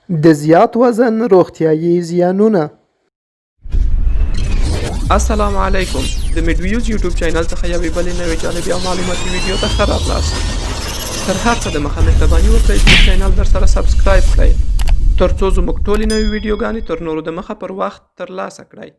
د زیات وزن روغتیایي زیانونه. السلام علیکم. د میډویوز یوټیوب چینل څخه یوې بلې نوې جالبې او معلوماتي ویډیو ته ښه راغلاست. تر هر څه دمخه مهرباني وکړئ چې چینل درسره سبسکرایب کړئ تر څو زموږ ټولې نوې ویډیوګانې تر نورو دمخه پر وخت ترلاسه کړئ.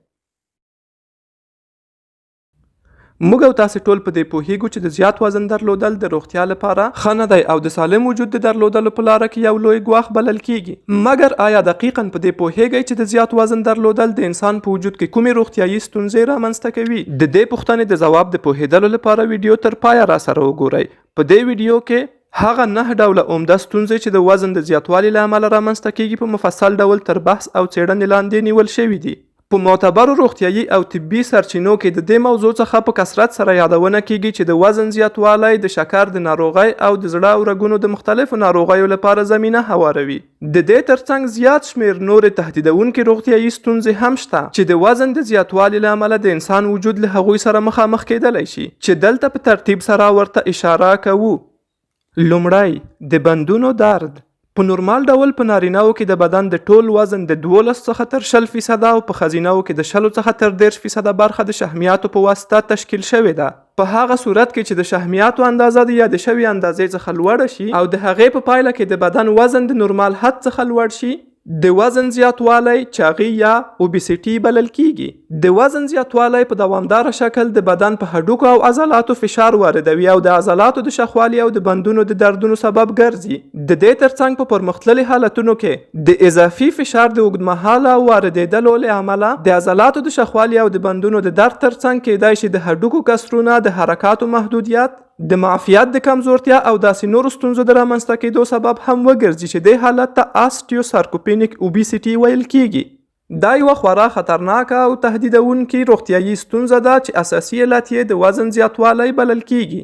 موږ او تاسې ټول په دې پوهیږو چې د زیات وزن درلودل د روغتیا لپاره ښه نه دی او د سالم وجود د درلودلو په لاره کې یو لوی ګواښ بلل کیږي. مګر آیا دقیقاً په دې پوهیږئ چې د زیات وزن درلودل د انسان په وجود کې کومې روغتیایي ستونزې رامنځته کوي؟ د دې پوښتنې د ځواب د پوهیدلو لپاره ویډیو تر پایه راسره وګورئ. په دې ویډیو کې هغه 9 ډوله عمده ستونزې چې د وزن د زیاتوالي له امله رامنځته کیږي په مفصل ډول تر بحث او څېړنې لاندې نیول شوي دي. په معتبرو روغتیایي او طبي سرچینو کې د دې موضوع څخه په کثرت سره یادونه کیږي چې د وزن زیاتوالی د شکر د ناروغۍ او د زړه او رګونو د مختلفو ناروغیو لپاره زمینه هواروي. د دې ترڅنګ زیات شمیر نورې تهدیدونکې روغتیایي ستونزې هم شته چې د وزن د زیاتوالي له امله د انسان وجود له هغوی سره مخامخ کیدلی شي چې دلته په ترتیب سره ورته اشاره کوو. لومړی، د بندونو درد. په نورمال ډول په نارینه‌و کې د بدن د ټول وزن د 12 څخه تر 0% او په ښځینه‌و کې د 0 څخه تر 10% برخه د شحمیاتو په واسطه تشکیل شوې ده. په هغه صورت کې چې د شحمیاتو اندازه د یادې شوې اندازې څخه لوړه شي او د هغې په پایله کې د بدن وزن د نورمال حد څخه لوړ شي، د وزن زیاتوالی چاغي یا اوبیسیټي بلل کیږي. د وزن زیاتوالی په دوامداره شکل د بدن په هډوکو او عضلاتو فشار واردوي او د عضلاتو د شخوالي او د بندونو د دردونو سبب ګرځي. د دې ترڅنګ په پرمختللي حالتونو کې د اضافي فشار د اوږدمهاله واردېدلو له امله د عضلاتو د شخوالي او د بندونو د درد ترڅنګ کېدای شي د هډوکو کسرونه، د حرکاتو محدودیت، د معافیت د کمزورتیا او داسې نورو ستونزو د رامنځته کېدو سبب هم وګرځي چې دې حالت ته آسټیوسارکوپینیک اوبیسیټي ویل کیږي. دا یوه خورا خطرناکه او تهدیدونکې روغتیایي ستونزه ده چې اساسي علت یې د وزن زیاتوالی بلل کیږي.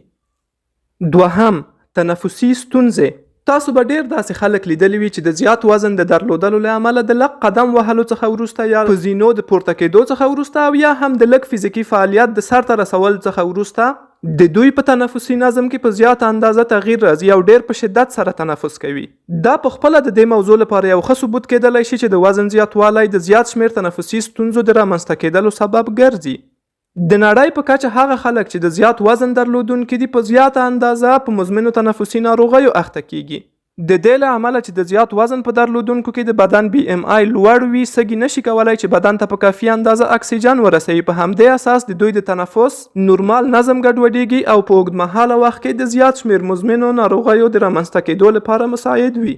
دوهم، تنفسي ستونزې. تاسو به ډیر داسې خلک لیدلی وي چې د زیات وزن د درلودلو له امله د لږ قدم وهلو څخه وروسته یا په زینو د پورته کېدو څخه وروسته او یا هم د لږ فزیکي فعالیت د سر ته رسول څخه وروسته د دوی په تنفسي نظم کې په زیاته اندازه تغییر راځي او ډیر په شدت سره تنفس کوي. دا په خپله د دې موضوع لپاره یو ښه ثبوت کېدلی شي چې د وزن زیاتوالی د زیات شمیر تنفسي ستونزو د رامنځته کېدلو سبب ګرځي. د نړۍ په کچه هغه خلک چې د زیات وزن درلودونکي دي په زیاته اندازه په مزمنو تنفسي ناروغیو اخته کیږي. د دې له امله چې د زیات وزن په درلودونکو کې د بدن BMI لوړ وي، سږي نشي کولای چې بدن ته په کافي اندازه اکسیجن ورسوي. په همدې اساس د دوی د تنفس نورمال نظم ګډوډېږي او په اوږدمهاله وخت کې د زیات شمیر مزمنو ناروغیو د رامنځته کېدو لپاره مساعد وي.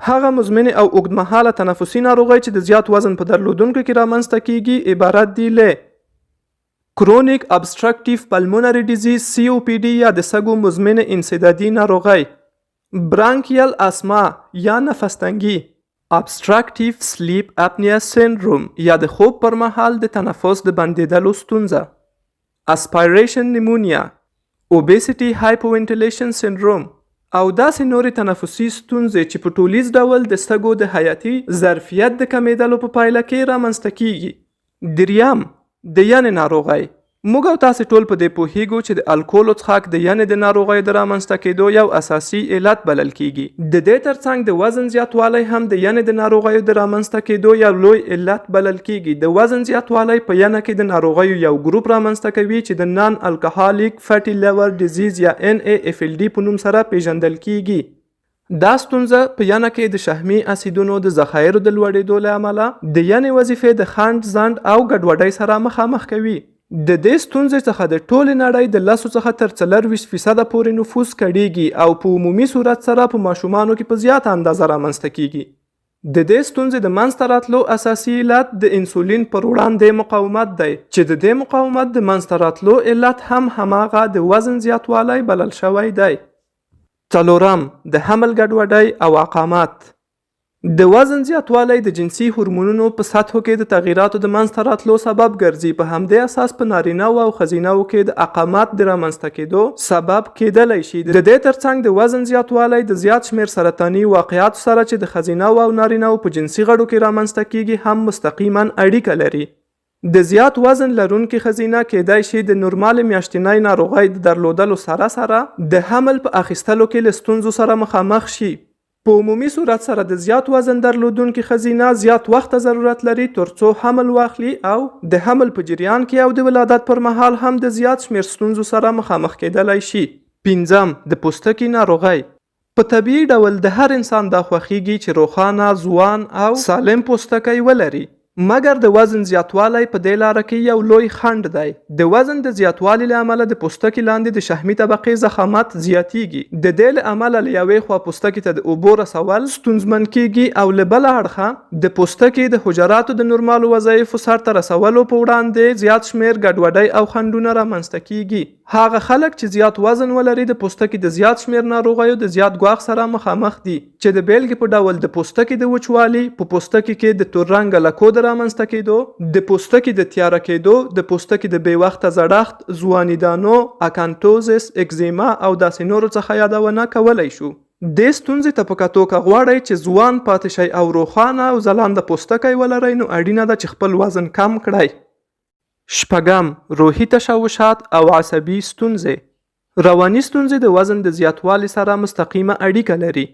هغه مزمنې او اوږدمهاله تنفسي ناروغۍ چې د زیات وزن په درلودونکو کې رامنځته کېږي عبارت دي له کرونیک ابسترکټیو پلمونري ډیزیز COPD یا د سږو مزمنه انسدادي ناروغۍ، برانکیال اسما یا نفس تنګي، ابسترکټیو سلیپ اپنیا سینډروم یا د خوب پر مهال د تنفس د بندېدلو ستونزه، اسپایریشن نیمونیا، اوبیسیټي هایپوونټیلیشن سینډروم او داسې نورې تنفسي ستونزې چې په ټولیز ډول د سږو د حیاتي ظرفیت د کمیدلو په پایله کې رامنځته کیږي. دریم، د ینې ناروغۍ. موږ او تاسې ټول په دې پوهیږو چې د الکولو څښاک د ینې د ناروغۍ د رامنځته کېدو یو اساسي علت بلل کیږي. د دې ترڅنګ د وزن زیاتوالی هم د ینې د ناروغیو د رامنځته کېدو یو لوی علت بلل کیږي. د وزن زیاتوالی په ینه کې د ناروغیو یو ګروپ رامنځته کوي چې د نان الکحالیک فیټي لیور ډیزیز یا NAFLD په نوم سره پیژندل کیږي. دا ستونزه په ینه کې د شحمي اسیدونو د ذخایرو د لوړېدو له امله د ینې وظیفې د خنډ، ځنډ او ګډوډۍ سره مخامخ کوي. د دې ستونزې څخه د ټولې نړۍ د 10 څخه تر 24% پورې نفوس کډېږي او په عمومي صورت سره په ماشومانو کې په زیاته اندازه رامنځته کیږي. د دې ستونزې د منځته راتلو اساسي علت د انسولین پر وړاندې مقاومت دی چې د دې مقاومت د منځته راتلو علت هم هماغه د وزن زیاتوالی بلل شوی دی. څلورم، د حمل ګډوډۍ او عقامات. د وزن زیاتوالی د جنسي هورمونونو په سطحو کې د تغییراتو د منځته راتلو سبب ګرځي. په همدې اساس په نارینه‌و او ښځینه‌و کې د عقامات د رامنځته کېدو سبب کېدلی شي. د دې ترڅنګ د وزن زیاتوالی د زیات شمیر سرطاني واقعاتو سره چې د ښځینه‌و او نارینه‌و په جنسي غړو کې رامنځته کېږي هم مستقیما اړیکه لري. د زیات وزن لرونکي ښځینه کېدای شي د نورمال میاشتنۍ ناروغۍ د درلودلو سره سره د حمل په اخیستلو کې له ستونزو سره مخامخ شي. په عمومي صورت سره د زیات وزن درلودونکي ښځینه زیات وخت ضرورت لري ترڅو حمل واخلي او د حمل په جریان کې او د ولادت پر مهال هم د زیات شمیر ستونزو سره مخامخ کېدلی شي. 5 د پوستکي ناروغۍ. په طبیعي ډول د هر انسان دا خوښیږي چې روښانه، ځوان او سالم پوستکی ولري. مګر د وزن زیاتوالی په دې لاره کې یو لوی خنډ دی. د وزن د زیاتوالي له امله د پوستکي لاندې د شحمي طبقې ضخامت زیاتیږي. د دې له امله له یوې خوا پوستکي ته د اوبو رسول ستونزمن کیږي او له بله اړخه د پوستکي د حجراتو د نورمالو وظایفو سرته رسولو په وړاندې زیات شمیر ګډوډۍ او خنډونه رامنځته کیږي. هغه خلک چې زیات وزن ولري د پوستکي د زیات شمیر ناروغیو د زیات ګواښ سره مخامخ دي، چې د بیلګې په ډول د پوستکي د وچوالي، په پوستکي کې د تور رنګه لکو د رامنځته کېدو، د پوستکي د تیاره کېدو، د پوستکي د بې وخته زړښت، ځوانیدانو، اکانتوزس، اکزیما او داسې نورو څخه یادونه کولی شو. دې ستونزې ته په کتو که غواړئ چې ځوان پاتې شئ او روښانه او ځلانده پوستکی ولرئ نو اړینه ده چې خپل وزن کم کړئ. 6 روحي تشوشات او عصبي ستونزې. رواني ستونزې د وزن د زیاتوالي سره مستقیمه اړیکه لري.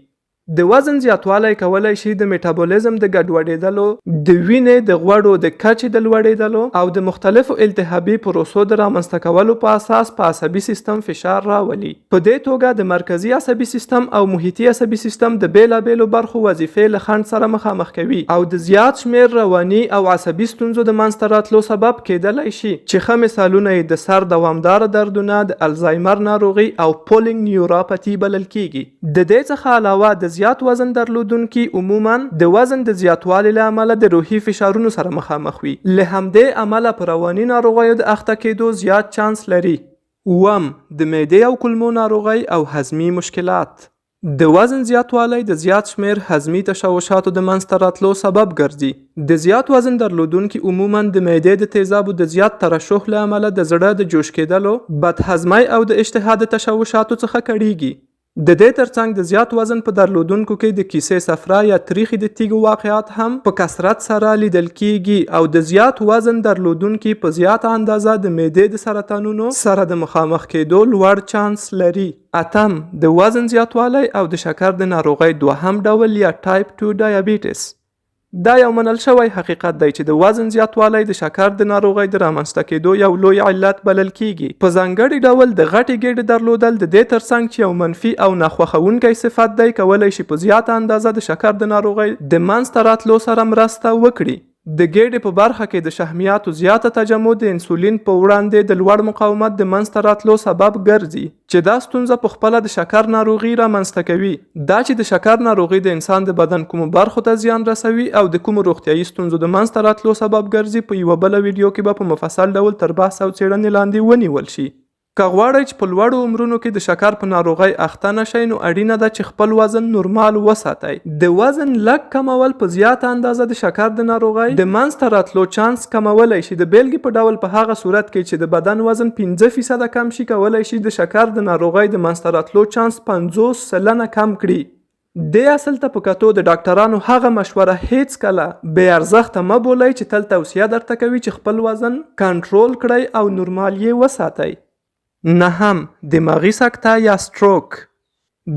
د وزن زیاتوالی کولی شي د میټابولیزم د ګډوډېدلو، د وینې د غوړو د کچې د لوړېدلو او د مختلفو التهابي پروسو د رامنځته کولو په اساس په عصبي سیستم فشار راولي. په دې توګه د مرکزي عصبي سیستم او محیطي عصبي سیستم د بیلابیلو برخو وظیفې له خنډ سره مخامخ کوي او د زیات شمیر رواني او عصبي ستونزو د منځته راتلو سبب کېدلی شي، چې ښه مثالونه یې د سر دوامداره دردونه، د الزایمر ناروغي او پولینګ نیوراپاتي بلل کیږي. د دې څخه علاوه د زیات وزن درلودونکي عموماً د وزن د زیاتوالي له امله د روحي فشارونو سره مخامخ وي. له همدې امله په رواني ناروغیو د اخته کېدو زیات چانس لري. 7 د معدې او کولمو ناروغۍ او هضمي مشکلات. د وزن زیاتوالی د زیات شمیر هضمي تشوشاتو د منځته راتلو سبب ګرځي. د زیات وزن درلودونکي عموماً د معدې د تیزابو د زیات ترشح له امله د زړه د جوش کېدلو، بدهضمۍ او د اشتها د تشوشاتو څخه کړېږي. د دې ترڅنګ د زیات وزن په درلودونکو کې د کیسې صفرا یا تریخي د تیږو واقعات هم په کثرت سره لیدل کیږي او د زیات وزن درلودونکي په زیاته اندازه د معدې د سرطانونو سره د مخامخ کېدو لوړ چانس لري. 8 د وزن زیاتوالی او د شکر د ناروغۍ دوهم ډول یا ټایپ 2 ډایابیټس. دا یو منل شوی حقیقت دی چې د وزن زیاتوالی د شکر د ناروغۍ د رامنځته کېدو یو لوی علت بلل کیږي. په ځانګړي ډول د غټې ګېډې درلودل د دې ترڅنګ چې یو منفي او ناخوښونکی صفت دی کولی شي په زیاته اندازه د شکر د ناروغۍ د منځته راتلو سره مرسته وکړي. د ګېډې په برخه کې د شحمیاتو زیاته تجمع د انسولین په وړاندې د لوړ مقاومت د منځته راتلو سبب ګرځي، چې دا ستونزه په خپله د شکر ناروغي رامنځته کوي. دا چې د شکر ناروغي د انسان د بدن کومو برخو ته زیان رسوي او د کومو روغتیایي ستونزو د منځته راتلو سبب ګرځي په یوه بله ویډیو کې به په مفصل ډول تر بحث او څېړنې لاندې ونیول شي. که غواړئ چې په لوړو عمرونو کې د شکر په ناروغۍ اخته نشئ نو اړینه ده چې خپل وزن نورمال وساتئ. د وزن لږ کمول په زیاته اندازه د شکر د ناروغۍ د منځته راتلو چانس کمولی شي. د بیلګې په ډول په هغه صورت کې چې د بدن وزن 5% کم شي کولی شي د شکر د ناروغۍ د منځته راتلو چانس 50% کم کړي. دې اصل ته په کتو د ډاکټرانو هغه مشوره هیڅ کله بې ارزښته مه بولئ چې تل توصیه درته کوي چې خپل وزن کنټرول کړئ او نورمال یې وساتئ. 9 دماغي سکته یا سټروک.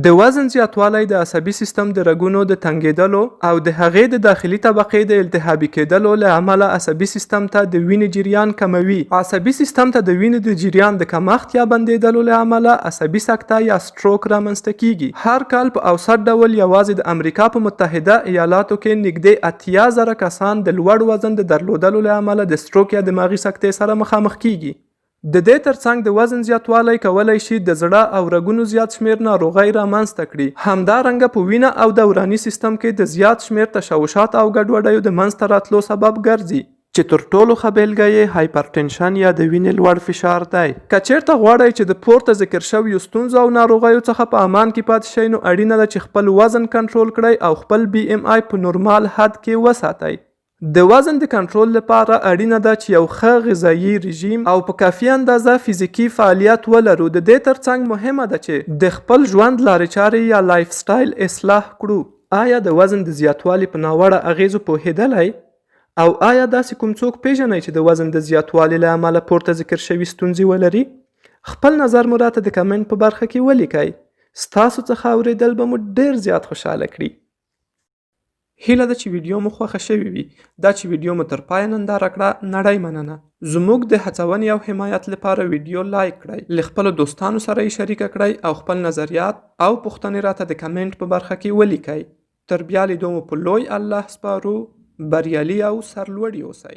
د وزن زیاتوالی د عصبي سیستم د رګونو د تنګېدلو او د هغې د داخلي طبقې د التهابي کېدلو له امله عصبي سیستم ته د وینې جریان کموي. عصبي سیستم ته د وینې د جریان د کمښت یا بندېدلو له امله عصبي سکته یا سټروک رامنځته کیږي. هر کال په اوسط ډول یوازې د امریکا په متحده ایالاتو کې نږدې 80,000 کسان د لوړ وزن د درلودلو له امله د سټروک یا دماغي سکتې سره مخامخ کیږي. د دې ترڅنګ د وزن زیاتوالی کولی شي د زړه او رګونو زیات شمیر ناروغۍ رامنځته کړي. همدارنګه په وینه او دوراني سیستم کې د زیات شمیر تشوشات او ګډوډیو د منځته راتلو سبب ګرځي، چې تر ټولو ښه بیلګه یې هایپرټنشن یا د وینې لوړ فشار دی. که چیرته غواړئ چې د پورته ذکر شویو ستونزو او ناروغیو څخه په امان کې پاتې شئ نو اړینه ده چې خپل وزن کنټرول کړئ او خپل BMI په نورمال حد کې وساتئ. د وزن د کنټرول لپاره اړینه ده چې یو ښه غذایي رژیم او په کافي اندازه فزیکي فعالیت ولرو. د دې ترڅنګ مهمه ده چې د خپل ژوند لارې چارې یا لایف سټایل اصلاح کړو. آیا د وزن د زیاتوالي په ناوړه اغیزو پوهیدلی؟ او آیا داسې کوم څوک پیژنئ چې د وزن د زیاتوالي له امله پورته ذکر شوي ستونزې ولري؟ خپل نظر مو راته د کمنټ په برخه کې ولیکئ. ستاسو څخه اورېدل به مو ډېر زیات خوشحاله کړي. هیله ده چې ویډیو مو خوښه شوې وي. دا چې ویډیو مو تر پایه ننداره کړه، نړۍ مننه. زموږ د هڅونې او حمایت لپاره ویډیو لایک کړئ، له خپلو دوستانو سره یې شریکه کړئ او خپل نظریات او پوښتنې راته د کمنټ په برخه کې ولیکئ. تر بیا لیدو مو په لوی الله سپارو. بریالي او سرلوړي اوسئ.